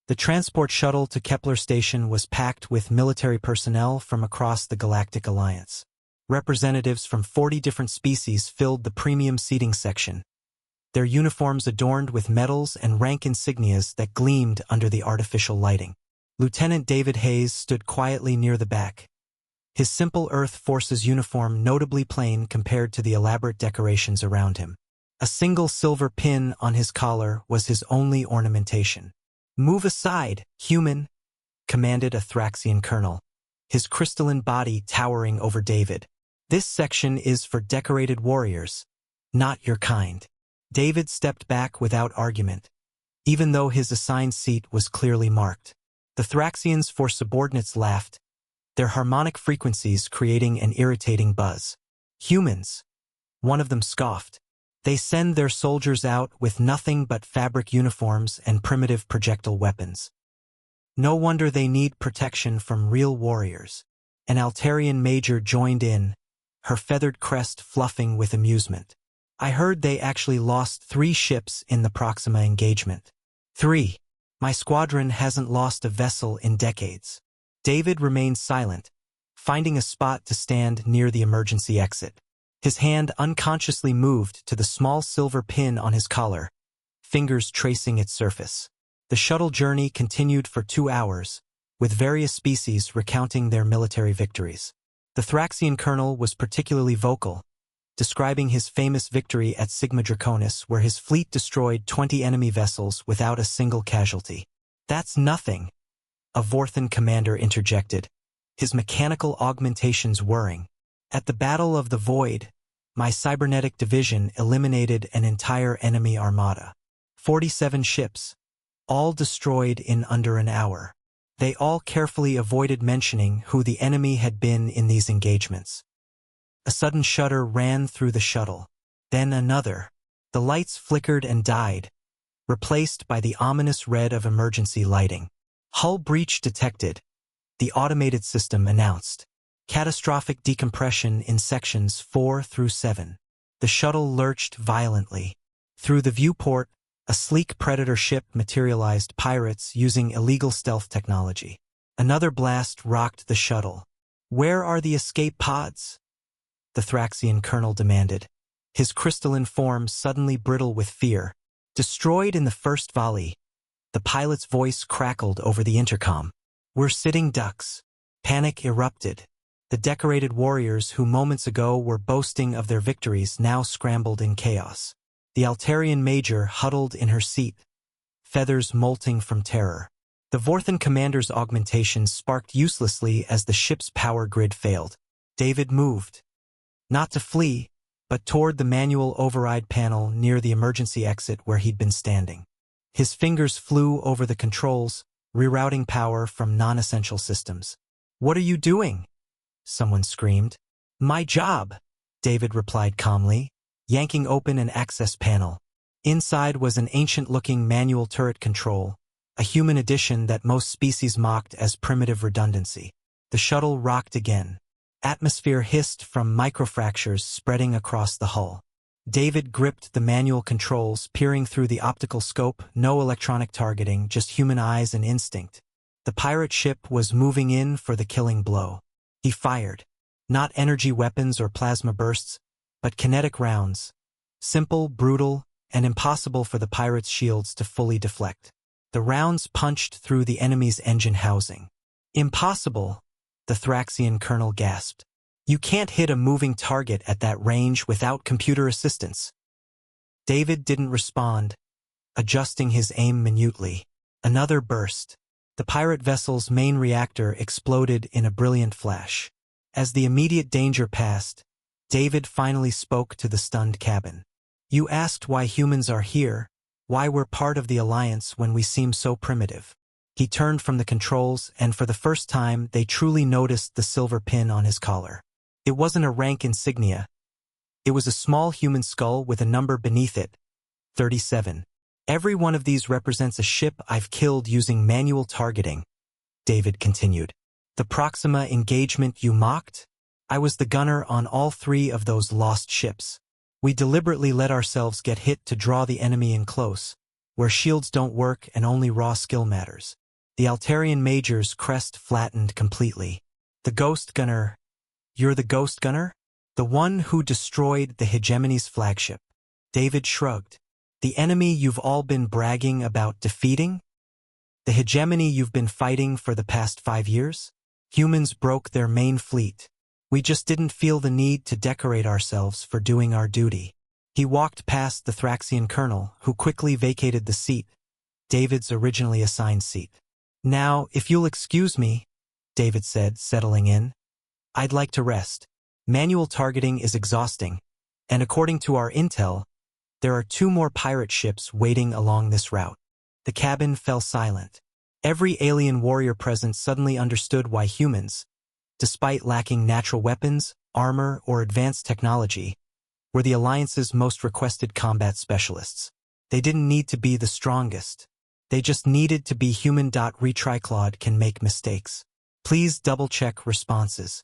The transport shuttle to Kepler Station was packed with military personnel from across the Galactic Alliance. Representatives from 40 different species filled the premium seating section, their uniforms adorned with medals and rank insignias that gleamed under the artificial lighting. Lieutenant David Hayes stood quietly near the back, his simple Earth Forces uniform notably plain compared to the elaborate decorations around him. A single silver pin on his collar was his only ornamentation. "Move aside, human," commanded a Thraxian colonel, his crystalline body towering over David. "This section is for decorated warriors, not your kind." David stepped back without argument, even though his assigned seat was clearly marked. The Thraxians for subordinates laughed, their harmonic frequencies creating an irritating buzz. "Humans," one of them scoffed. "They send their soldiers out with nothing but fabric uniforms and primitive projectile weapons. No wonder they need protection from real warriors." An Altarian major joined in, her feathered crest fluffing with amusement. "I heard they actually lost 3 ships in the Proxima engagement." 3. "My squadron hasn't lost a vessel in decades." David remained silent, finding a spot to stand near the emergency exit. His hand unconsciously moved to the small silver pin on his collar, fingers tracing its surface. The shuttle journey continued for 2 hours, with various species recounting their military victories. The Thraxian colonel was particularly vocal, describing his famous victory at Sigma Draconis, where his fleet destroyed 20 enemy vessels without a single casualty. "That's nothing," a Vorthan commander interjected, his mechanical augmentations whirring. "At the Battle of the Void, my cybernetic division eliminated an entire enemy armada. 47 ships, all destroyed in under an hour." They all carefully avoided mentioning who the enemy had been in these engagements. A sudden shudder ran through the shuttle. Then another. The lights flickered and died, replaced by the ominous red of emergency lighting. "Hull breach detected," the automated system announced. "Catastrophic decompression in sections 4 through 7. The shuttle lurched violently. Through the viewport, a sleek Predator ship materialized pirates using illegal stealth technology. Another blast rocked the shuttle. "Where are the escape pods?" the Thraxian colonel demanded, his crystalline form suddenly brittle with fear. "Destroyed in the first volley," the pilot's voice crackled over the intercom. "We're sitting ducks." Panic erupted. The decorated warriors who moments ago were boasting of their victories now scrambled in chaos. The Altarian major huddled in her seat, feathers molting from terror. The Vorthan commander's augmentations sparked uselessly as the ship's power grid failed. David moved, not to flee, but toward the manual override panel near the emergency exit where he'd been standing. His fingers flew over the controls, rerouting power from non-essential systems. "What are you doing?" someone screamed. "My job," David replied calmly, yanking open an access panel. Inside was an ancient-looking manual turret control, a human addition that most species mocked as primitive redundancy. The shuttle rocked again. Atmosphere hissed from microfractures spreading across the hull. David gripped the manual controls, peering through the optical scope, no electronic targeting, just human eyes and instinct. The pirate ship was moving in for the killing blow. He fired. Not energy weapons or plasma bursts, but kinetic rounds. Simple, brutal, and impossible for the pirates' shields to fully deflect. The rounds punched through the enemy's engine housing. "Impossible," the Thraxian colonel gasped. "You can't hit a moving target at that range without computer assistance." David didn't respond, adjusting his aim minutely. Another burst. The pirate vessel's main reactor exploded in a brilliant flash. As the immediate danger passed, David finally spoke to the stunned cabin. "You asked why humans are here, why we're part of the Alliance when we seem so primitive." He turned from the controls, and for the first time they truly noticed the silver pin on his collar. It wasn't a rank insignia. It was a small human skull with a number beneath it, 37. "Every one of these represents a ship I've killed using manual targeting," David continued. "The Proxima engagement you mocked? I was the gunner on all 3 of those lost ships. We deliberately let ourselves get hit to draw the enemy in close. where shields don't work and only raw skill matters. The Altarian Major's crest flattened completely. The Ghost Gunner. You're the Ghost Gunner? The one who destroyed the Hegemony's flagship. David shrugged. The enemy you've all been bragging about defeating? The hegemony you've been fighting for the past 5 years? Humans broke their main fleet. We just didn't feel the need to decorate ourselves for doing our duty. He walked past the Thraxian colonel, who quickly vacated the seat, David's originally assigned seat. Now, if you'll excuse me, David said, settling in, I'd like to rest. Manual targeting is exhausting, and according to our intel, there are 2 more pirate ships waiting along this route. The cabin fell silent. Every alien warrior present suddenly understood why humans, despite lacking natural weapons, armor, or advanced technology, were the Alliance's most requested combat specialists. They didn't need to be the strongest. They just needed to be human. Retriclod can make mistakes. Please double-check responses.